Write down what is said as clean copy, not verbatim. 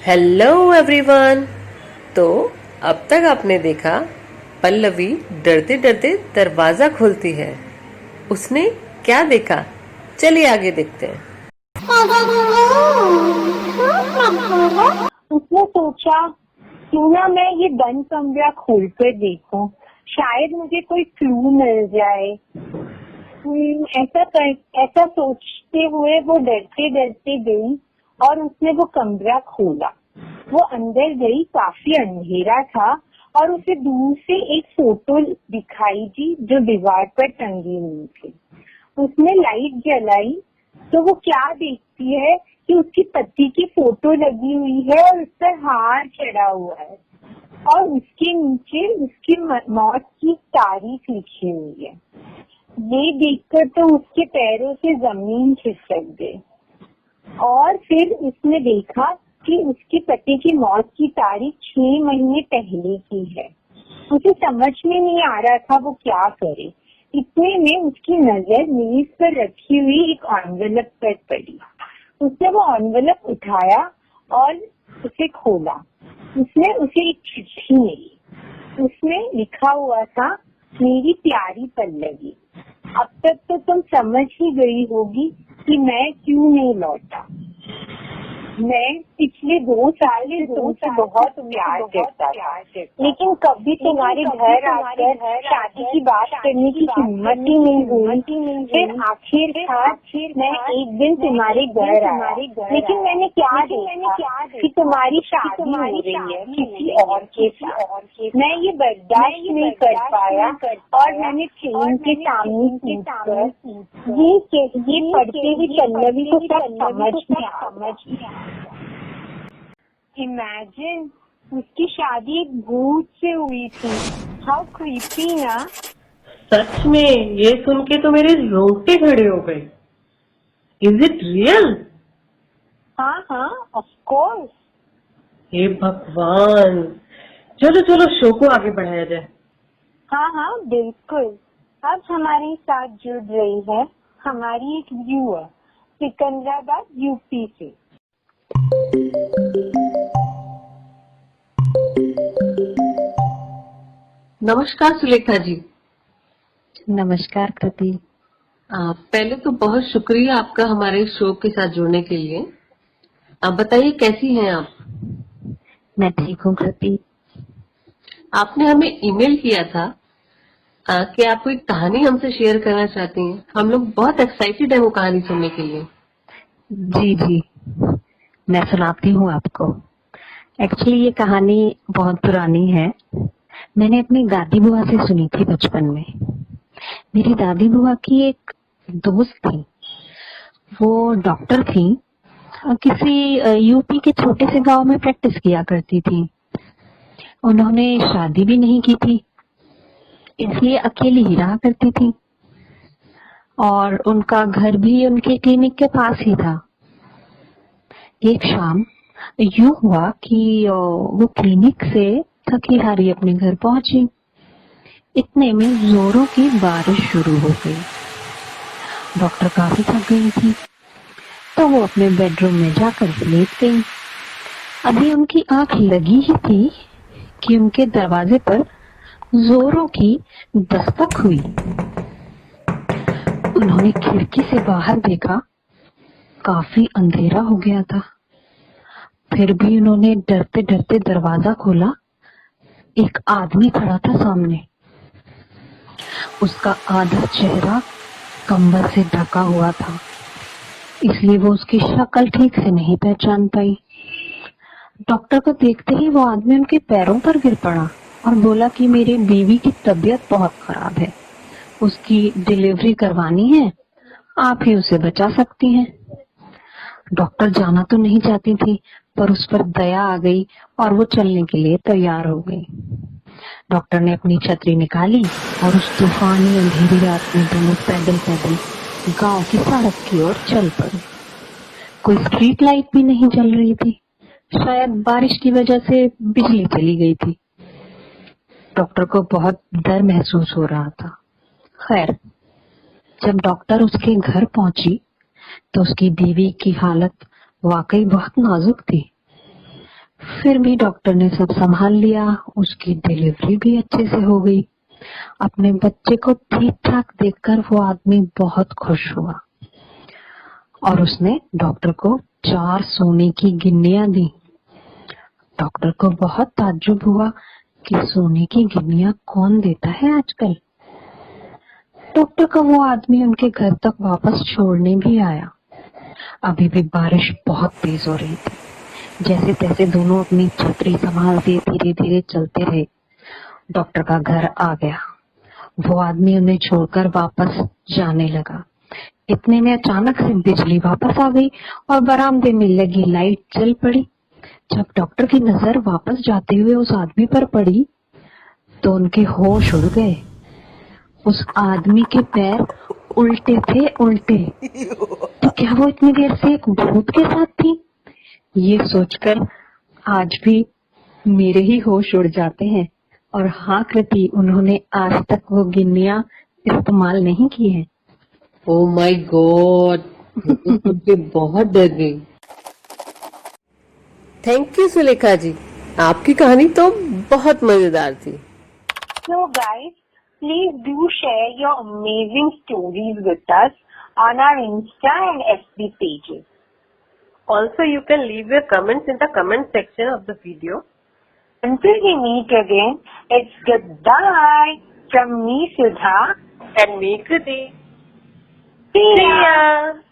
Hello everyone. तो अब तक आपने देखा पल्लवी डरते डरते दरवाजा खोलती है। उसने क्या देखा, चलिए आगे देखते हैं। उसने सोचा क्यों ना मैं ये बंद कमरा खोलकर देखूं, शायद मुझे कोई क्लू मिल जाए। ऐसा सोचते हुए वो डरते डरते गई और उसने वो कमरा खोला। वो अंदर गई, काफी अंधेरा था और उसे दूर से एक फोटो दिखाई दी जो दीवार पर टंगी हुई थी। उसने लाइट जलाई तो वो क्या देखती है कि उसके पति की फोटो लगी हुई है और उस पर हार चढ़ा हुआ है और उसके नीचे उसकी मौत की तारीख लिखी हुई है। ये देखकर तो उसके पैरों से जमीन खिसक गई और फिर उसने देखा कि उसके पति की मौत की तारीख 6 महीने पहले की है। उसे समझ में नहीं आ रहा था वो क्या करे। इतने में उसकी नजर मेज पर रखी हुई एक एनवेलप पर पड़ी। उसने वो एनवेलप उठाया और उसे खोला। उसने उसे एक चिट्ठी मिली। उसमें लिखा हुआ था, मेरी प्यारी पल्लवी, अब तक तो तुम समझ ही गई होगी कि मैं क्यों नहीं लौटा। मैं पिछले 2 साल से तुमसे बहुत प्यार करता था, लेकिन कभी तुम्हारे घर आकर शादी की बात करने की हिम्मत ही नहीं हुई। फिर आखिरकार मैं एक दिन तुम्हारे घर आया, लेकिन मैंने क्या देखा कि तुम्हारी शादी हो रही है किसी और के साथ। मैं ये बर्दाश्त नहीं कर पाया और मैंने ट्रेन के सामने कूदकर ये पढ़ते ही पल्लवी को सब समझ में आ गया। इमेजिन, उसकी शादी एक भूत से हुई थी। हाउ क्रीपी ना। सच में ये सुन के तो मेरे रोंगटे खड़े हो गए। Is it real? हाँ, ऑफ कोर्स। हे भगवान, चलो चलो शो को आगे बढ़ाया जाए। हाँ, बिल्कुल। अब हमारे साथ जुड़ रही है हमारी एक व्यूअर सिकंदराबाद यूपी से। नमस्कार सुलेखा जी। नमस्कार कृति। पहले तो बहुत शुक्रिया आपका हमारे शो के साथ जुड़ने के लिए। आप बताइए कैसी हैं आप? मैं ठीक हूँ कृति। आपने हमें ईमेल किया था कि आप कोई कहानी हमसे शेयर करना चाहती हैं। हम लोग बहुत एक्साइटेड है वो कहानी सुनने के लिए। जी, मैं सुनाती हूँ आपको। एक्चुअली ये कहानी बहुत पुरानी है। मैंने अपनी दादी बुआ से सुनी थी बचपन में। मेरी दादी बुआ की एक दोस्त थी, वो डॉक्टर थी और किसी यूपी के छोटे से गांव में प्रैक्टिस किया करती थी। उन्होंने शादी भी नहीं की थी, इसलिए अकेली ही रहा करती थी और उनका घर भी उनके क्लिनिक के पास ही था। एक शाम यूं हुआ कि वो क्लिनिक से थकी हारी अपने घर पहुंची। इतने में जोरों की बारिश शुरू हो गई। डॉक्टर काफी थक गई थी तो वो अपने बेडरूम में जाकर लेट गई। अभी उनकी आंख लगी ही थी कि उनके दरवाजे पर जोरों की दस्तक हुई। उन्होंने खिड़की से बाहर देखा, काफी अंधेरा हो गया था। फिर भी उन्होंने डरते डरते दरवाजा खोला। एक आदमी खड़ा था सामने। उसका आधा चेहरा कंबल से ढका हुआ था, इसलिए वो उसकी शक्ल ठीक से नहीं पहचान पाई। डॉक्टर को देखते ही वो आदमी उनके पैरों पर गिर पड़ा और बोला कि मेरी बीवी की तबीयत बहुत खराब है, उसकी डिलीवरी करवानी है, आप ही उसे बचा सकती हैं। डॉक्टर जाना तो नहीं चाहती थी, पर उस पर दया आ गई और वो चलने के लिए तैयार हो गई। डॉक्टर ने अपनी छतरी निकाली और उस तूफानी अंधेरी रात में दोनों पैदल पैदल गांव की सड़क की ओर चल पड़े। कोई स्ट्रीट लाइट भी नहीं जल रही थी, शायद बारिश की वजह से बिजली चली गई थी। डॉक्टर को बहुत डर महसूस हो रहा था। खैर, जब डॉक्टर उसके घर पहुंची तो उसकी बीवी की हालत वाकई बहुत नाजुक थी। फिर भी डॉक्टर ने सब संभाल लिया, उसकी डिलीवरी भी अच्छे से हो गई। अपने बच्चे को ठीक ठाक देखकर वो आदमी बहुत खुश हुआ और उसने डॉक्टर को 4 सोने की गिन्नियां दी। डॉक्टर को बहुत ताज्जुब हुआ कि सोने की गिन्नियां कौन देता है आजकल। डॉक्टर का वो आदमी उनके घर तक वापस छोड़ने भी आया। अभी भी बारिश बहुत तेज हो रही थी। जैसे तैसे दोनों अपनी छतरी संभालते धीरे धीरे चलते रहे। डॉक्टर का घर आ गया। वो आदमी उन्हें छोड़कर वापस जाने लगा। इतने में अचानक से बिजली वापस आ गई और बरामदे में लगी लाइट जल पड़ी। जब डॉक्टर की नजर वापस जाते हुए उस आदमी पर पड़ी तो उनके होश उड़ गए। उस आदमी के पैर उल्टे थे, उल्टे। तो क्या वो इतनी देर से एक भूत के साथ थी? ये सोचकर आज भी मेरे ही होश उड़ जाते हैं। और हाँ कृति, उन्होंने आज तक वो गिन्नियां इस्तेमाल नहीं की है। ओ माय गॉड, मुझे बहुत डर गई। थैंक यू सुलेखा जी, आपकी कहानी तो बहुत मजेदार थी। So guys, please do share your amazing stories with us on our Insta and FB pages. Also, you can leave your comments in the comment section of the video. Until we meet again, it's goodbye from me, Sudha. And me, Kriti. See ya. See ya.